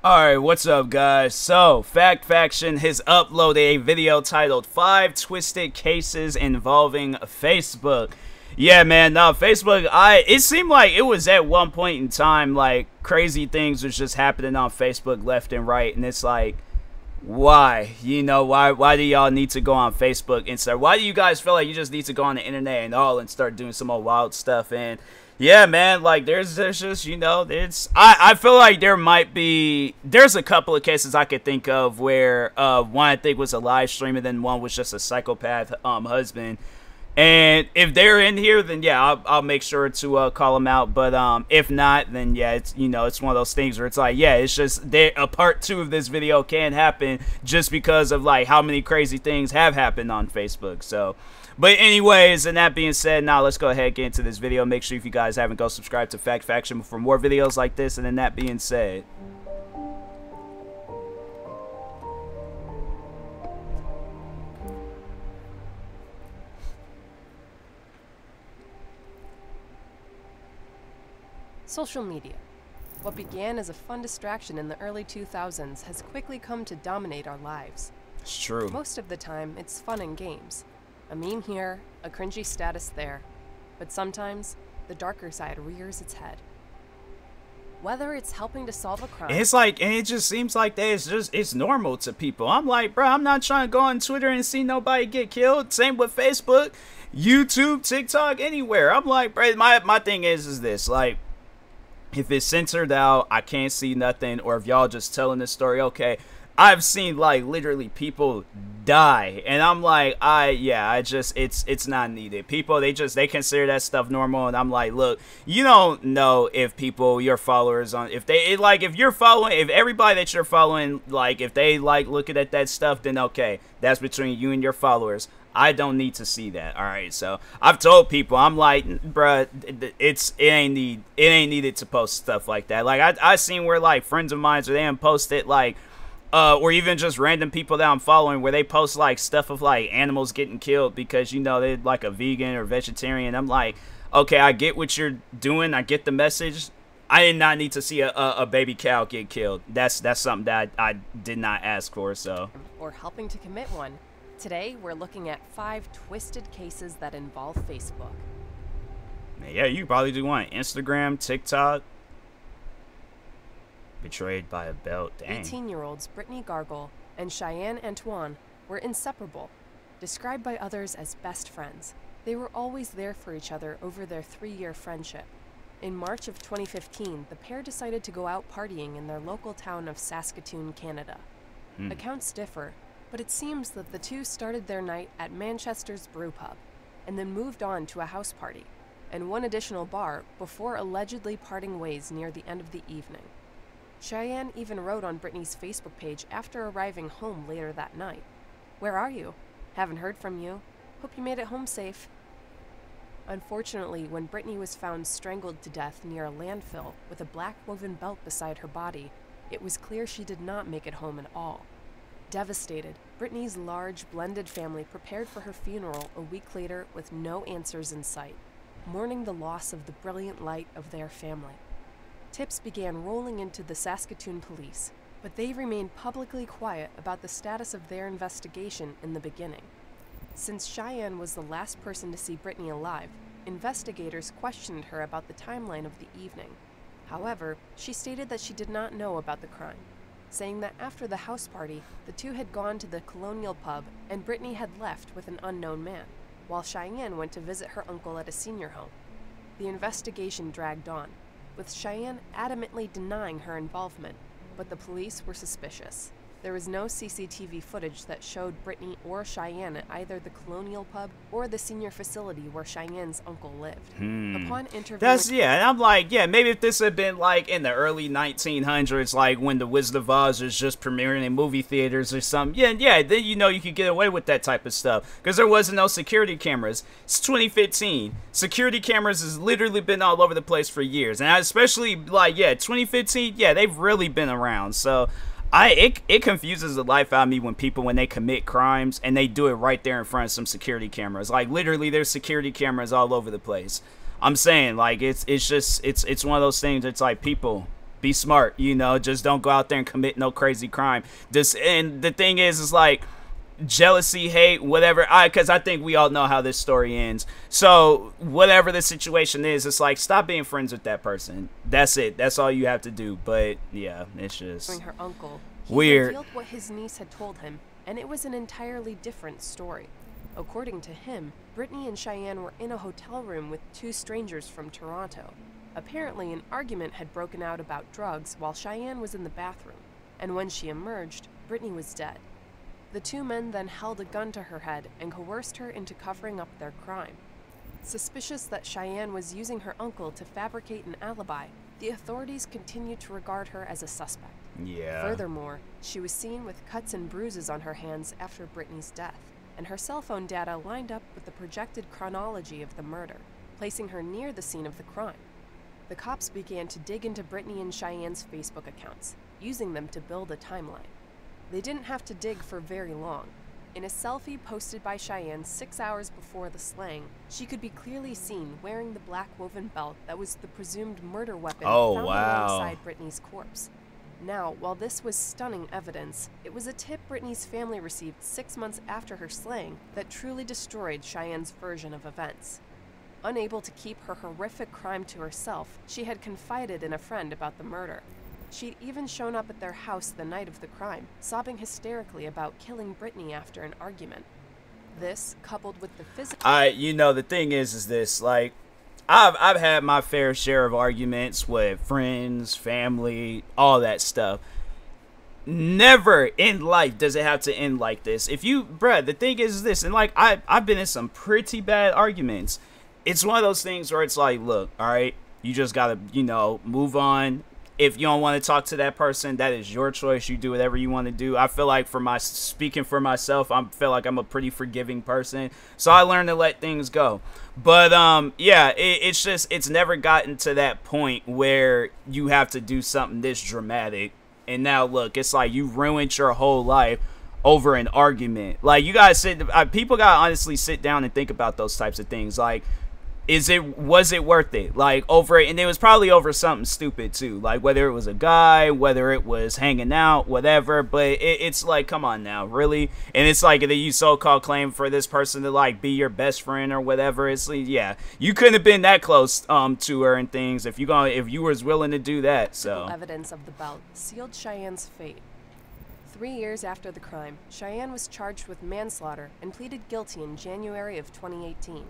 Alright, what's up guys? So, Fact Faction has uploaded a video titled 5 Twisted Cases Involving Facebook. Yeah man, no, Facebook, it seemed like it was at one point in time, like, crazy things was just happening on Facebook left and right, and it's like, why? You know, why do y'all need to go on Facebook and start? Why do you guys feel like you just need to go on the internet and start doing some more wild stuff? And yeah, man, like there's just, you know, I feel like there's a couple of cases I could think of where one I think was a live stream and then one was just a psychopath husband. And if they're in here, then yeah, I'll make sure to call them out. But if not, then yeah, it's, you know, it's one of those things where it's like, yeah, it's just a part 2 of this video can happen just because of like how many crazy things have happened on Facebook. So, but anyways, and that being said, now let's go ahead and get into this video. Make sure if you guys haven't, go subscribe to Fact Faction for more videos like this. And then that being said, social media. What began as a fun distraction in the early 2000s has quickly come to dominate our lives. it's true. Most of the time, it's fun and games. A meme here, a cringy status there. But sometimes, the darker side rears its head. Whether it's helping to solve a crime... It's like, and it just seems like that it's normal to people. I'm like, bro, I'm not trying to go on Twitter and see nobody get killed. Same with Facebook, YouTube, TikTok, anywhere. I'm like, bro, my thing is this, like, if it's censored out, I can't see nothing, or if y'all just telling the story, okay. I've seen like literally people die, and I'm like, it's not needed. People, they consider that stuff normal, and I'm like, look, you don't know if your followers if everybody that you're following, like if they like looking at that stuff, then okay, that's between you and your followers. I don't need to see that. All right, so I've told people, I'm like, bruh, it ain't needed to post stuff like that. Like I seen where like friends of mine, so they didn't post it, like, or even just random people that I'm following, where they post like stuff of like animals getting killed because, you know, they're like a vegan or vegetarian. I'm like, okay, I get what you're doing, I get the message. I did not need to see a baby cow get killed. That's something that I did not ask for. So, or helping to commit one. Today, we're looking at 5 twisted cases that involve Facebook. Yeah, you probably do one. Instagram, TikTok. Betrayed by a belt. Dang. 18-year-olds Brittany Gargle and Cheyenne Antoine were inseparable, described by others as best friends. They were always there for each other over their 3-year friendship. In March of 2015, the pair decided to go out partying in their local town of Saskatoon, Canada. Accounts differ, but it seems that the two started their night at Manchester's Brew Pub, and then moved on to a house party, and one additional bar before allegedly parting ways near the end of the evening. Cheyenne even wrote on Brittany's Facebook page after arriving home later that night, "Where are you? Haven't heard from you. Hope you made it home safe." Unfortunately, when Brittany was found strangled to death near a landfill with a black woven belt beside her body, it was clear she did not make it home at all. Devastated, Brittany's large, blended family prepared for her funeral a week later with no answers in sight, mourning the loss of the brilliant light of their family. Tips began rolling into the Saskatoon police, but they remained publicly quiet about the status of their investigation in the beginning. Since Cheyenne was the last person to see Brittany alive, investigators questioned her about the timeline of the evening. However, she stated that she did not know about the crime, saying that after the house party, the two had gone to the Colonial pub and Brittany had left with an unknown man, while Cheyenne went to visit her uncle at a senior home. The investigation dragged on, with Cheyenne adamantly denying her involvement, but the police were suspicious. There was no CCTV footage that showed Brittany or Cheyenne at either the Colonial pub or the senior facility where Cheyenne's uncle lived. Upon interviewing... And I'm like, yeah, maybe if this had been like in the early 1900s, like when The Wizard of Oz was just premiering in movie theaters or something, then you know you could get away with that type of stuff, because there wasn't no security cameras. It's 2015. Security cameras has literally been all over the place for years, and especially like, 2015, they've really been around. So it confuses the life out of me when they commit crimes and they do it right there in front of some security cameras. Like literally there's security cameras all over the place. I'm saying, like, it's one of those things. It's like, people, Be smart, you know, just don't go out there and commit no crazy crime. And the thing is like, jealousy, hate, whatever, because I think we all know how this story ends. So whatever the situation is, it's like, stop being friends with that person. That's it. That's all you have to do. But yeah, it's just her uncle, he weird. revealed what his niece had told him, and it was an entirely different story. According to him, Brittany and Cheyenne were in a hotel room with two strangers from Toronto. Apparently, an argument had broken out about drugs while Cheyenne was in the bathroom, and when she emerged, Brittany was dead. The two men then held a gun to her head and coerced her into covering up their crime. Suspicious that Cheyenne was using her uncle to fabricate an alibi, the authorities continued to regard her as a suspect. Yeah. Furthermore, she was seen with cuts and bruises on her hands after Brittany's death, and her cell phone data lined up with the projected chronology of the murder, placing her near the scene of the crime. The cops began to dig into Brittany and Cheyenne's Facebook accounts, using them to build a timeline. They didn't have to dig for very long. In a selfie posted by Cheyenne 6 hours before the slaying, she could be clearly seen wearing the black woven belt that was the presumed murder weapon found alongside Brittany's corpse. Now, while this was stunning evidence, it was a tip Brittany's family received 6 months after her slaying that truly destroyed Cheyenne's version of events. Unable to keep her horrific crime to herself, she had confided in a friend about the murder. She'd even shown up at their house the night of the crime, sobbing hysterically about killing Brittany after an argument. This, coupled with the physical... You know, the thing is this, like, I've had my fair share of arguments with friends, family, all that stuff. Never in life does it have to end like this. If you, bruh, the thing is this, and like, I've been in some pretty bad arguments. It's one of those things where it's like, look, all right, you just gotta, you know, move on. If you don't want to talk to that person, that is your choice. You do whatever you want to do. I feel like speaking for myself, I feel like I'm a pretty forgiving person. So I learned to let things go. But yeah, it's never gotten to that point where you have to do something this dramatic. And now look, it's like you ruined your whole life over an argument. Like, you guys people gotta honestly sit down and think about those types of things. Like, was it worth it? Like, over it, and it was probably over something stupid too, like whether it was a guy, whether it was hanging out, whatever. But it's like, come on now, really? And it's like, that you so-called claim for this person to like be your best friend or whatever. It's like, yeah, you couldn't have been that close to her and things if you was willing to do that. So evidence of the belt sealed Cheyenne's fate. 3 years after the crime, Cheyenne was charged with manslaughter and pleaded guilty in January of 2018.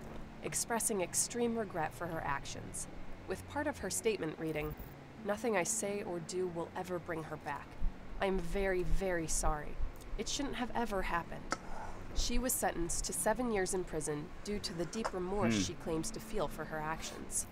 Expressing extreme regret for her actions, with part of her statement reading, "Nothing I say or do will ever bring her back. I am very, very sorry. It shouldn't have ever happened." She was sentenced to 7 years in prison due to the deep remorse she claims to feel for her actions.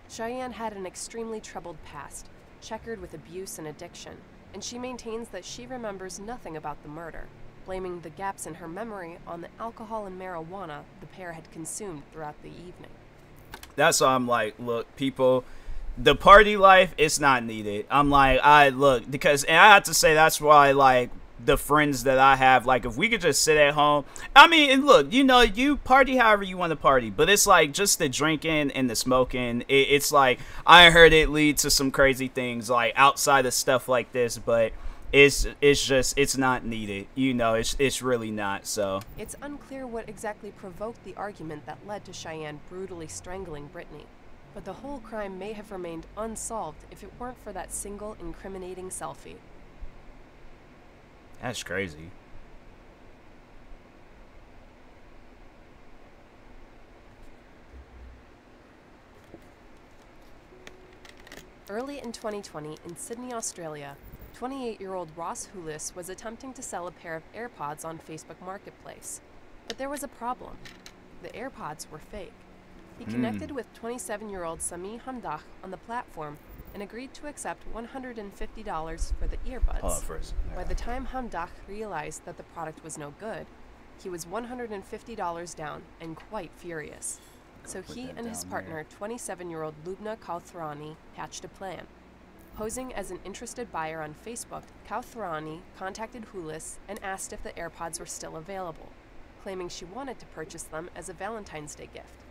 Cheyenne had an extremely troubled past, checkered with abuse and addiction, and she maintains that she remembers nothing about the murder, blaming the gaps in her memory on the alcohol and marijuana the pair had consumed throughout the evening. That's why I'm like, look, people, the party life, it's not needed. I'm like, because, and I have to say, that's why, like, the friends that I have, like, if we could just sit at home, I mean, and look, you know, you party however you want to party, but it's like, just the drinking and the smoking, it's like, I heard it lead to some crazy things, like, outside of stuff like this, but it's just, it's not needed, you know. It's really not. So it's unclear what exactly provoked the argument that led to Cheyenne brutally strangling Brittany, but the whole crime may have remained unsolved if it weren't for that single incriminating selfie. That's crazy. Early in 2020, in Sydney, Australia, 28-year-old Ross Hulis was attempting to sell a pair of AirPods on Facebook Marketplace. But there was a problem. The AirPods were fake. He connected with 27-year-old Sami Hamdach on the platform and agreed to accept $150 for the earbuds. By the time Hamdach realized that the product was no good, he was $150 down and quite furious. So he and his partner, 27-year-old Lubna Kauthrani, hatched a plan. Posing as an interested buyer on Facebook, Kauthrani contacted Hulis and asked if the AirPods were still available, claiming she wanted to purchase them as a Valentine's Day gift.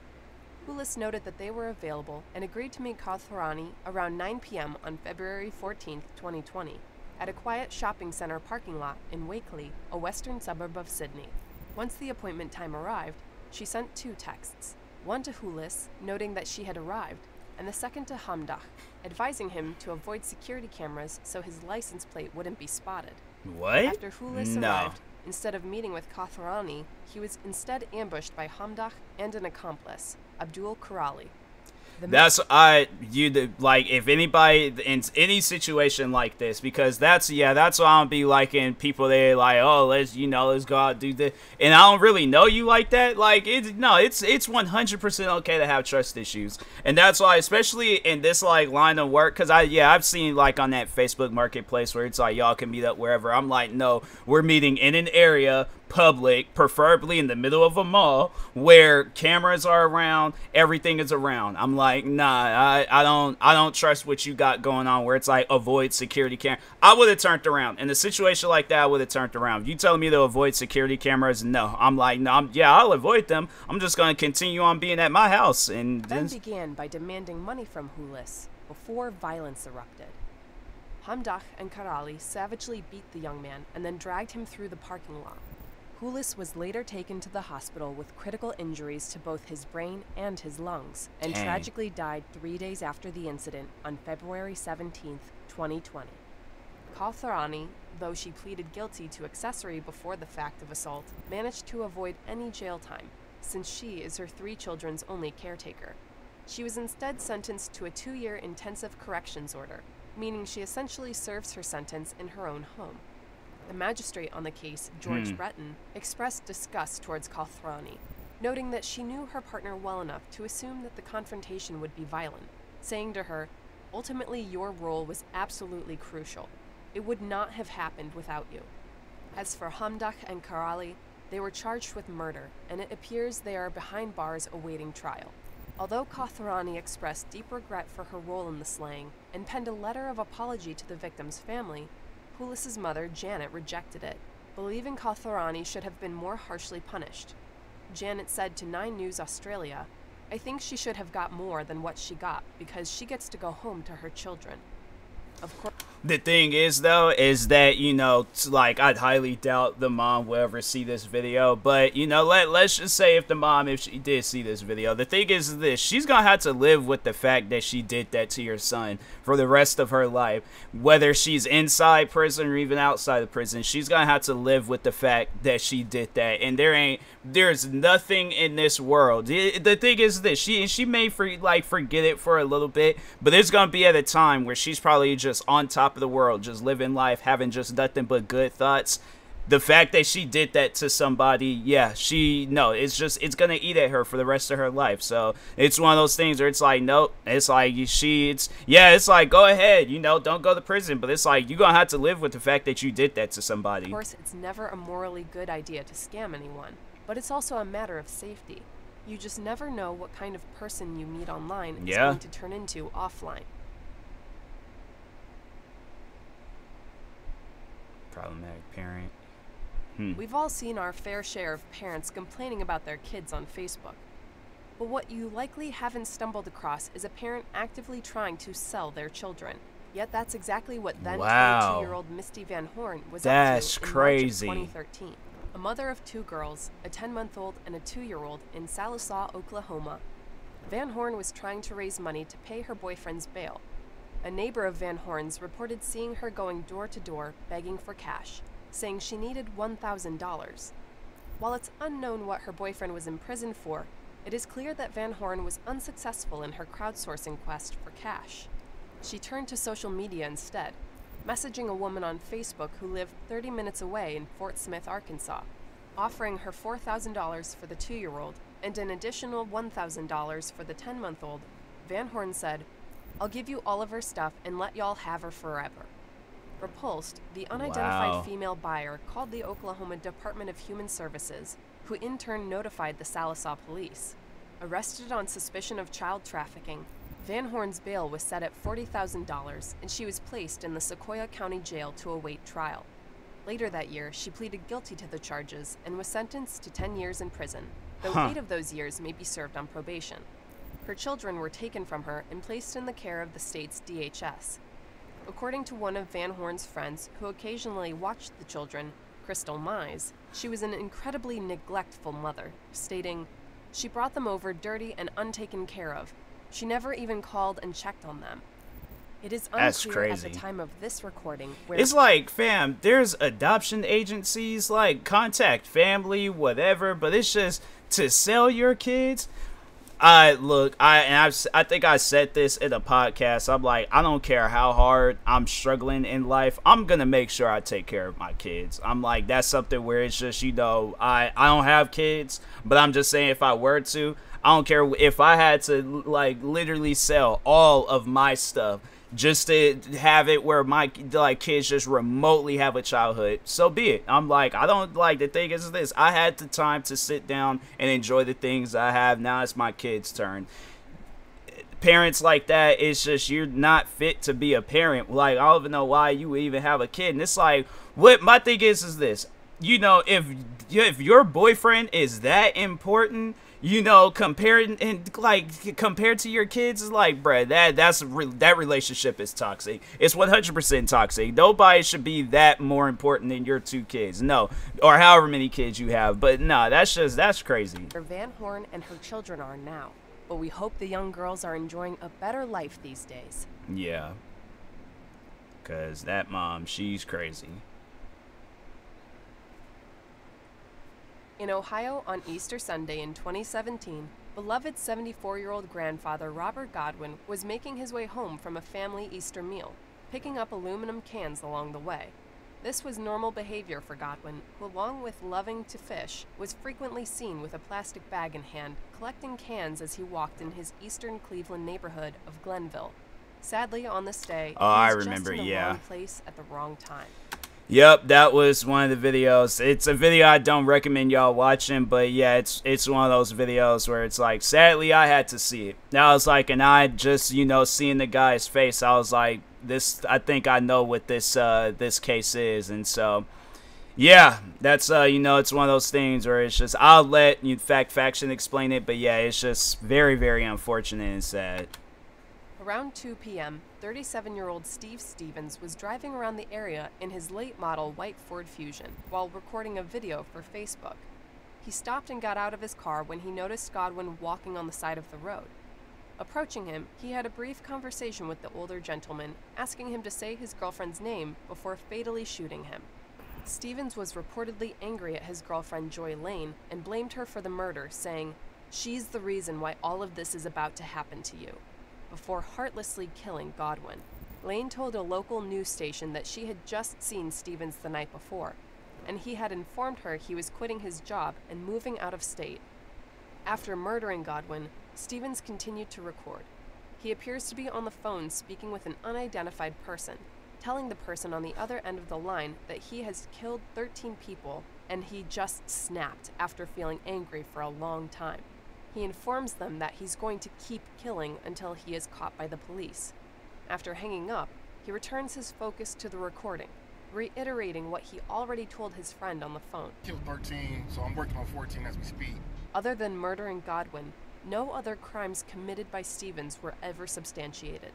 Hulis noted that they were available and agreed to meet Kautharani around 9 p.m. on February 14, 2020, at a quiet shopping center parking lot in Wakeley, a western suburb of Sydney. Once the appointment time arrived, she sent 2 texts, one to Hulis, noting that she had arrived, and the second to Hamdach, advising him to avoid security cameras so his license plate wouldn't be spotted. What? After Hulis arrived, instead of meeting with Kautharani, he was instead ambushed by Hamdach and an accomplice, Abdul Karali. That's if anybody in any situation like this, because that's what I'm be liking people. They like, oh, let's go out do this, and I don't really know you like that. Like it's 100% okay to have trust issues, and that's why, especially in this line of work, because I've seen on that Facebook Marketplace where it's like y'all can meet up wherever. I'm like, no, we're meeting in an area, public, preferably in the middle of a mall where cameras are around, everything is around. I'm like, nah, I don't trust what you got going on where it's like avoid security camera. I would have turned around in a situation like that. I would have turned around. You telling me to avoid security cameras? No. I'm like, no, I'll avoid them. I'm just going to continue on being at my house. And Ben began by demanding money from Hulis before violence erupted. Hamdach and Karali savagely beat the young man and then dragged him through the parking lot. Hulis was later taken to the hospital with critical injuries to both his brain and his lungs, and tragically died 3 days after the incident on February 17, 2020. Kautharani, though she pleaded guilty to accessory before the fact of assault, managed to avoid any jail time, since she is her 3 children's only caretaker. She was instead sentenced to a 2-year intensive corrections order, meaning she essentially serves her sentence in her own home. The magistrate on the case, George Breton, expressed disgust towards Kautharani, noting that she knew her partner well enough to assume that the confrontation would be violent, saying to her, "Ultimately, your role was absolutely crucial. It would not have happened without you." As for Hamdach and Karali, they were charged with murder, and it appears they are behind bars awaiting trial. Although Kautharani expressed deep regret for her role in the slaying and penned a letter of apology to the victim's family, Hulis's mother, Janet, rejected it, believing Kautharani should have been more harshly punished. Janet said to 9 News Australia, "I think she should have got more than what she got because she gets to go home to her children." Of course. The thing is, though, is that, I'd highly doubt the mom will ever see this video. But, let's just say if she did see this video, the thing is this, she's going to have to live with the fact that she did that to your son for the rest of her life. Whether she's inside prison or even outside of prison, she's going to have to live with the fact that she did that. And there's nothing in this world. The thing is this, she may forget it for a little bit, but it's going to be at a time where she's probably just on top of the world, just living life, having just nothing but good thoughts. The fact that she did that to somebody, it's gonna eat at her for the rest of her life. So it's one of those things where it's like, nope, it's like it's like, go ahead, don't go to prison, but it's like you're gonna have to live with the fact that you did that to somebody. Of course, it's never a morally good idea to scam anyone, but it's also a matter of safety. You just never know what kind of person you meet online is going to turn into offline. Problematic parent. We've all seen our fair share of parents complaining about their kids on Facebook. But what you likely haven't stumbled across is a parent actively trying to sell their children. Yet that's exactly what then 22-year-old Misty Van Horn was up to in March of 2013. A mother of 2 girls, a 10-month-old and a 2-year-old in Sallisaw, Oklahoma, Van Horn was trying to raise money to pay her boyfriend's bail. A neighbor of Van Horn's reported seeing her going door to door begging for cash, saying she needed $1,000. While it's unknown what her boyfriend was in prison for, it is clear that Van Horn was unsuccessful in her crowdsourcing quest for cash. She turned to social media instead, messaging a woman on Facebook who lived 30 minutes away in Fort Smith, Arkansas, offering her $4,000 for the 2-year-old and an additional $1,000 for the 10-month-old. Van Horn said, "I'll give you all of her stuff and let y'all have her forever." Repulsed, the unidentified female buyer called the Oklahoma Department of Human Services, who in turn notified the Sallisaw police. Arrested on suspicion of child trafficking, Van Horn's bail was set at $40,000 and she was placed in the Sequoia County Jail to await trial. Later that year, she pleaded guilty to the charges and was sentenced to 10 years in prison, though 8 of those years may be served on probation. Her children were taken from her and placed in the care of the state's DHS. According to one of Van Horn's friends who occasionally watched the children, Crystal Mize, she was an incredibly neglectful mother, stating, "She brought them over dirty and untaken care of. She never even called and checked on them." It is unclear at the time of this recording where— It's like, fam, there's adoption agencies, like, contact family, whatever, but it's just to sell your kids. I think I said this in a podcast. I'm like, I don't care how hard I'm struggling in life, I'm gonna make sure I take care of my kids. I'm like, that's something where it's just, you know, I don't have kids, but I'm just saying, if I were to, I don't care if I had to, like, literally sell all of my stuff just to have it where my, like, kids just remotely have a childhood, so be it. I'm like, I don't, like, the thing is this, I had the time to sit down and enjoy the things I have. Now it's my kids' turn. Parents like that, it's just, you're not fit to be a parent. Like, I don't even know why you even have a kid. And it's like, what my thing is this, you know, if your boyfriend is that important, you know, compared to your kids, is like, bruh, that relationship is toxic. It's 100% toxic. Nobody should be that more important than your two kids. No, or however many kids you have. But no, that's crazy. Van Horn and her children are now, but we hope the young girls are enjoying a better life these days. Yeah, cause that mom, she's crazy. In Ohio, on Easter Sunday in 2017, beloved 74-year-old grandfather Robert Godwin was making his way home from a family Easter meal, picking up aluminum cans along the way. This was normal behavior for Godwin, who, along with loving to fish, was frequently seen with a plastic bag in hand, collecting cans as he walked in his eastern Cleveland neighborhood of Glenville. Sadly, on this day, he was just in the wrong place at the wrong time. Yep, that was one of the videos. It's a video I don't recommend y'all watching, but yeah, it's one of those videos where it's like, sadly, I had to see it. I was like, and I just, you know, seeing the guy's face, I was like, this, I think I know what this case is. And so, yeah, that's, you know, it's one of those things where it's just, I'll let Faction explain it, but yeah, it's just very, very unfortunate and sad. Around 2 p.m., 37-year-old Steve Stevens was driving around the area in his late model white Ford Fusion while recording a video for Facebook. He stopped and got out of his car when he noticed Godwin walking on the side of the road. Approaching him, he had a brief conversation with the older gentleman, asking him to say his girlfriend's name before fatally shooting him. Stevens was reportedly angry at his girlfriend Joy Lane and blamed her for the murder, saying, "She's the reason why all of this is about to happen to you," before heartlessly killing Godwin. Lane told a local news station that she had just seen Stevens the night before, and he had informed her he was quitting his job and moving out of state. After murdering Godwin, Stevens continued to record. He appears to be on the phone speaking with an unidentified person, telling the person on the other end of the line that he has killed 13 people and he just snapped after feeling angry for a long time. He informs them that he's going to keep killing until he is caught by the police. After hanging up, he returns his focus to the recording, reiterating what he already told his friend on the phone. Killed 13, so I'm working on 14 as we speak. Other than murdering Godwin, no other crimes committed by Stevens were ever substantiated.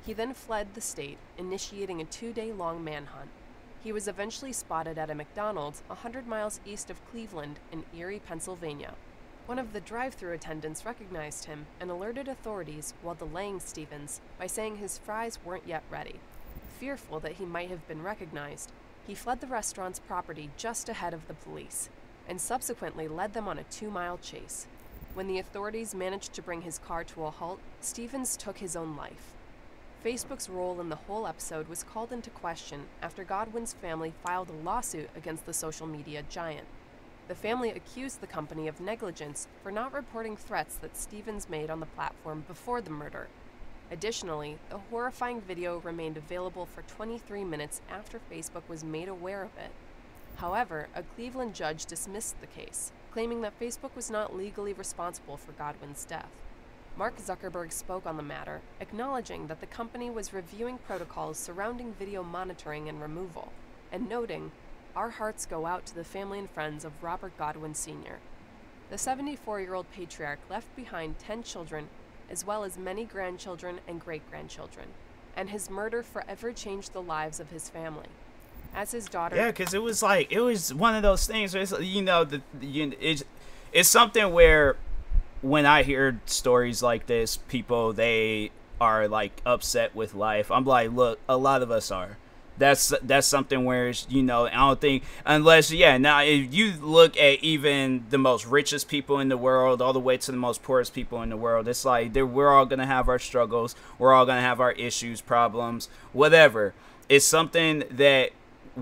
He then fled the state, initiating a 2-day-long manhunt. He was eventually spotted at a McDonald's 100 miles east of Cleveland in Erie, Pennsylvania. One of the drive-thru attendants recognized him and alerted authorities while delaying Stevens by saying his fries weren't yet ready. Fearful that he might have been recognized, he fled the restaurant's property just ahead of the police, and subsequently led them on a 2-mile chase. When the authorities managed to bring his car to a halt, Stevens took his own life. Facebook's role in the whole episode was called into question after Godwin's family filed a lawsuit against the social media giant. The family accused the company of negligence for not reporting threats that Stevens made on the platform before the murder. Additionally, the horrifying video remained available for 23 minutes after Facebook was made aware of it. However, a Cleveland judge dismissed the case, claiming that Facebook was not legally responsible for Godwin's death. Mark Zuckerberg spoke on the matter, acknowledging that the company was reviewing protocols surrounding video monitoring and removal, and noting, "Our hearts go out to the family and friends of Robert Godwin Sr." The 74-year-old patriarch left behind 10 children as well as many grandchildren and great-grandchildren, and his murder forever changed the lives of his family. As his daughter... Yeah, because it was one of those things where it's something where when I hear stories like this, people, they are like upset with life. I'm like, look, a lot of us are. That's something where I don't think, unless now if you look at even the most richest people in the world all the way to the most poorest people in the world, it's like we're all gonna have our struggles, we're all gonna have our issues, problems, whatever. It's something that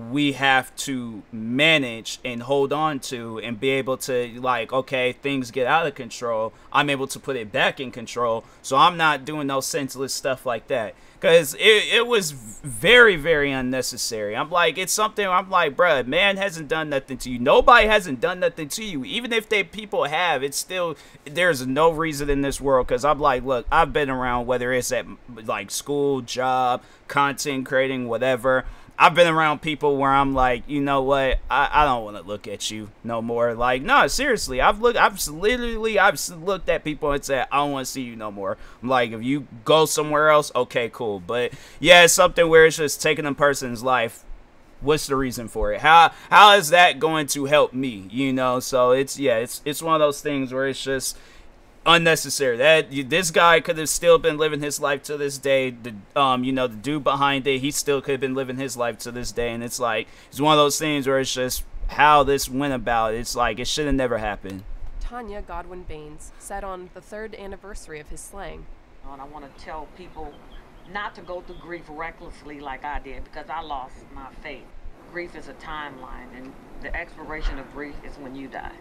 we have to manage and hold on to and be able to, like, okay, things get out of control, I'm able to put it back in control, so I'm not doing no senseless stuff like that, because it was very, very unnecessary. I'm like, it's something, I'm like, bruh, man hasn't done nothing to you, nobody hasn't done nothing to you, even if people have, it's still, there's no reason in this world, because I'm like, look, I've been around, whether it's at like school, job, content creating, whatever, I've been around people where I'm like, you know what? I don't want to look at you no more. Like, no, seriously. I've looked at people and said, I don't want to see you no more. I'm like, if you go somewhere else, okay, cool. But yeah, it's something where it's just taking a person's life. What's the reason for it? How is that going to help me? So it's one of those things where it's just unnecessary. That this guy could have still been living his life to this day. The dude behind it, he still could have been living his life to this day. And it's like, it's one of those things where it's just how this went about. It's like, it should have never happened. Tanya Godwin Baines said on the 3rd anniversary of his slaying, and I want to tell people not to go through grief recklessly like I did, because I lost my faith. Grief is a timeline, and the expiration of grief is when you die.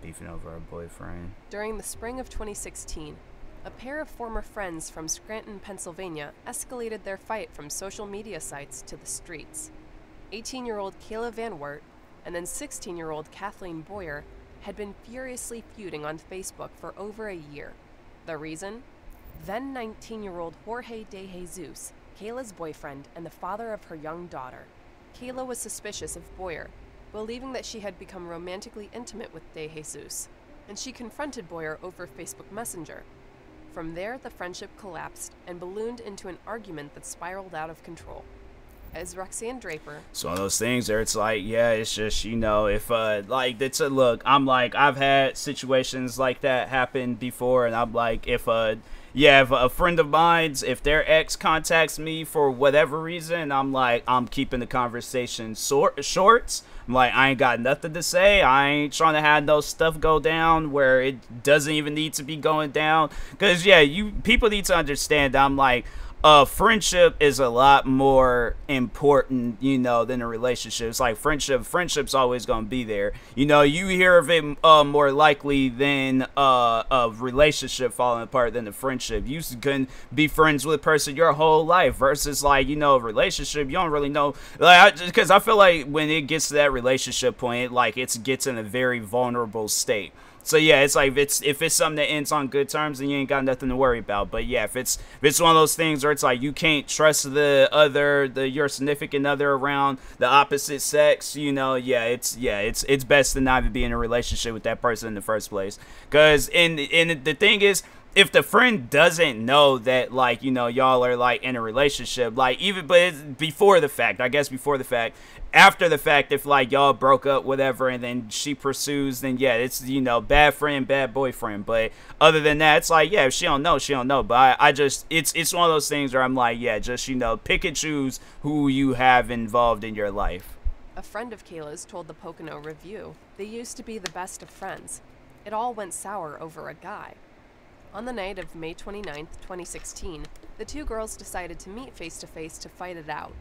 Beefing over a boyfriend. During the spring of 2016, a pair of former friends from Scranton, Pennsylvania escalated their fight from social media sites to the streets. 18-year-old Kayla Van Wert and then 16-year-old Kathleen Boyer had been furiously feuding on Facebook for over a year. The reason? Then 19-year-old Jorge De Jesus, Kayla's boyfriend and the father of her young daughter. Kayla was suspicious of Boyer, believing that she had become romantically intimate with De Jesus, and she confronted Boyer over Facebook Messenger. From there, the friendship collapsed and ballooned into an argument that spiraled out of control. As Roxanne Draper... It's one of those things where it's like, yeah, it's just, if, look, I'm like, I've had situations like that happen before, and I'm like, if a friend of mine's, if their ex contacts me for whatever reason, I'm like, I'm keeping the conversation short. I'm like, I ain't got nothing to say. I ain't trying to have no stuff go down where it doesn't even need to be going down. Because, people need to understand, I'm like, friendship is a lot more important, than a relationship. It's like friendship's always going to be there. You hear of it more likely than a relationship falling apart than a friendship. You can be friends with a person your whole life versus a relationship. You don't really know, because I feel like when it gets to that relationship point, it gets in a very vulnerable state. So yeah, it's like if it's something that ends on good terms, then you ain't got nothing to worry about. But yeah, if it's one of those things where it's like you can't trust your significant other around the opposite sex, it's best to not even be in a relationship with that person in the first place. Because and the thing is, if the friend doesn't know that, y'all are, in a relationship, but it's before the fact, after the fact, if, y'all broke up, whatever, and then she pursues, then, yeah, it's, bad friend, bad boyfriend, but other than that, it's like, yeah, if she don't know, she don't know, but I just, it's one of those things where I'm like, yeah, just, pick and choose who you have involved in your life. A friend of Kayla's told the Pocono Review they used to be the best of friends. It all went sour over a guy. On the night of May 29th, 2016, the two girls decided to meet face-to-face to fight it out,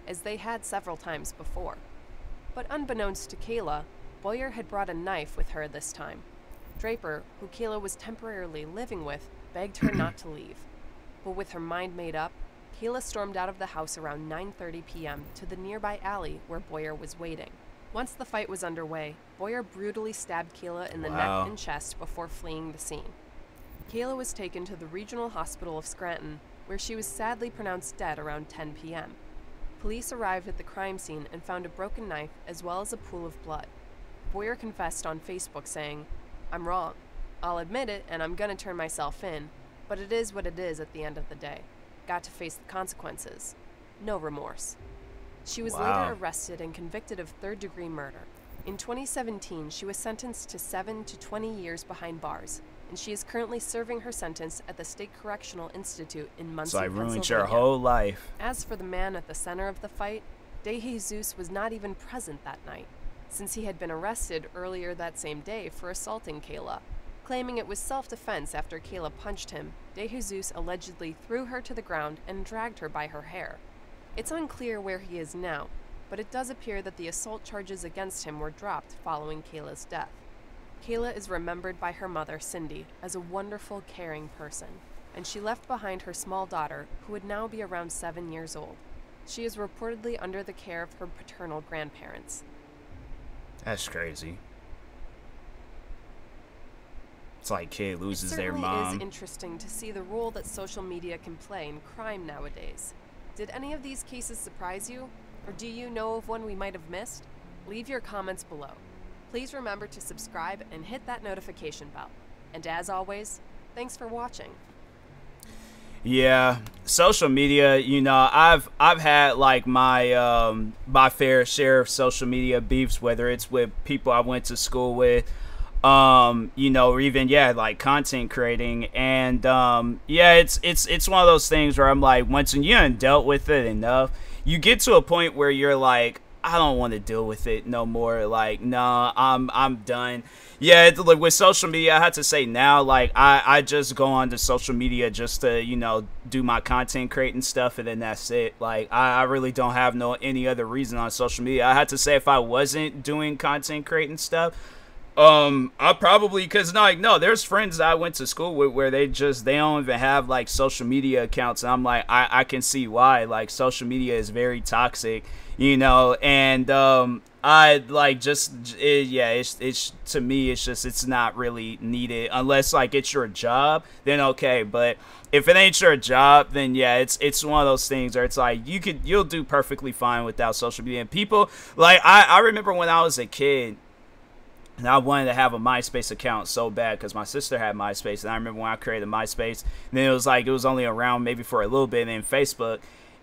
as they had several times before. But unbeknownst to Kayla, Boyer had brought a knife with her this time. Draper, who Kayla was temporarily living with, begged her not to leave. But with her mind made up, Kayla stormed out of the house around 9:30 p.m. to the nearby alley where Boyer was waiting. Once the fight was underway, Boyer brutally stabbed Kayla in the neck and chest before fleeing the scene. Kayla was taken to the Regional Hospital of Scranton, where she was sadly pronounced dead around 10 p.m. Police arrived at the crime scene and found a broken knife as well as a pool of blood. Boyer confessed on Facebook saying, "I'm wrong. I'll admit it and I'm gonna turn myself in, but it is what it is at the end of the day. Got to face the consequences. No remorse." She was later arrested and convicted of third-degree murder. In 2017, she was sentenced to 7 to 20 years behind bars, and she is currently serving her sentence at the State Correctional Institute in Muncie, So I ruined Pennsylvania. your whole life. As for the man at the center of the fight, De Jesus was not even present that night, since he had been arrested earlier that same day for assaulting Kayla. Claiming it was self-defense after Kayla punched him, De Jesus allegedly threw her to the ground and dragged her by her hair. It's unclear where he is now, but it does appear that the assault charges against him were dropped following Kayla's death. Kayla is remembered by her mother, Cindy, as a wonderful, caring person, and she left behind her small daughter, who would now be around 7 years old. She is reportedly under the care of her paternal grandparents. That's crazy. It's like kid loses their It certainly mom. is interesting to see the role that social media can play in crime nowadays. Did any of these cases surprise you? Or do you know of one we might have missed? Leave your comments below. Please remember to subscribe and hit that notification bell. And as always, thanks for watching. Yeah, social media, you know, I've had like my my fair share of social media beefs, whether it's with people I went to school with, you know, or even like content creating. And yeah, it's one of those things where I'm like, once you done dealt with it enough, you get to a point where you're like, I don't want to deal with it no more. Like, nah, I'm done. Yeah, it's like with social media, I have to say now, like, I just go on to social media just to, you know, do my content creating stuff, and then that's it. Like, I really don't have any other reason on social media. I have to say, if I wasn't doing content creating stuff, I probably, cause no, there's friends that I went to school with where they don't even have like social media accounts, and I'm like, I can see why. Like, social media is very toxic, you know, and I like it's to me, it's not really needed unless like it's your job, then okay, but if it ain't your job, then yeah, it's one of those things where it's like you'll do perfectly fine without social media. And people like I remember when I was a kid, and I wanted to have a MySpace account so bad because my sister had MySpace. And I remember when I created MySpace, and then it was only around maybe for a little bit, and then Facebook.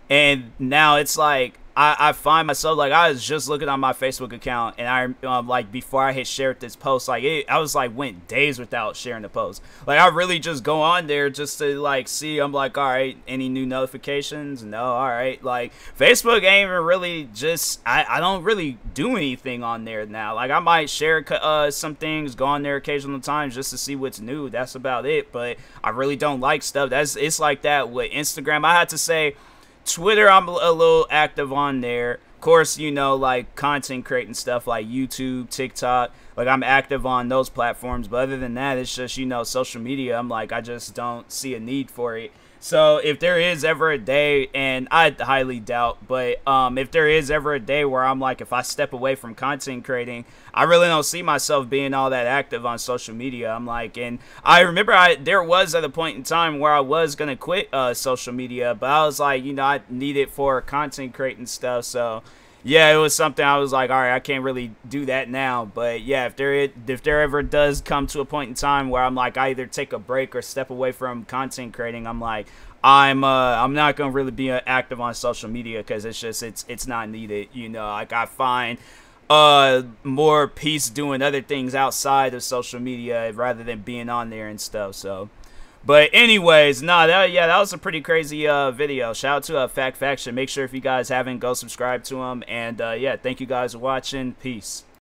And now it's like, I find myself, like, I was just looking on my Facebook account, and I, like, before I had shared this post, like, I was, like, went days without sharing the post. Like, I really just go on there just to, like, see, I'm like, all right, any new notifications? No, all right. Like, Facebook ain't even really just, I don't really do anything on there now. Like, I might share some things, go on there occasional times just to see what's new. That's about it. But I really don't like stuff. It's like that with Instagram. I had to say, Twitter, I'm a little active on there. Of course, you know, like content creating stuff like YouTube, TikTok, like I'm active on those platforms. But other than that, it's just, you know, social media. I'm like, I just don't see a need for it. So if there is ever a day, and I highly doubt, but if there is ever a day where I'm like, if I step away from content creating, I really don't see myself being all that active on social media. I'm like, and I remember there was at a point in time where I was going to quit social media, but I was like, you know, I need it for content creating stuff. So yeah, it was something I was like, all right, I can't really do that now. But yeah, if there ever does come to a point in time where I'm like, I either take a break or step away from content creating, I'm like, I'm not gonna really be active on social media because it's not needed. You know, like I find more peace doing other things outside of social media rather than being on there and stuff. So. But anyways, that was a pretty crazy video. Shout out to Fact Faction. Make sure if you guys haven't, go subscribe to him. And yeah, thank you guys for watching. Peace.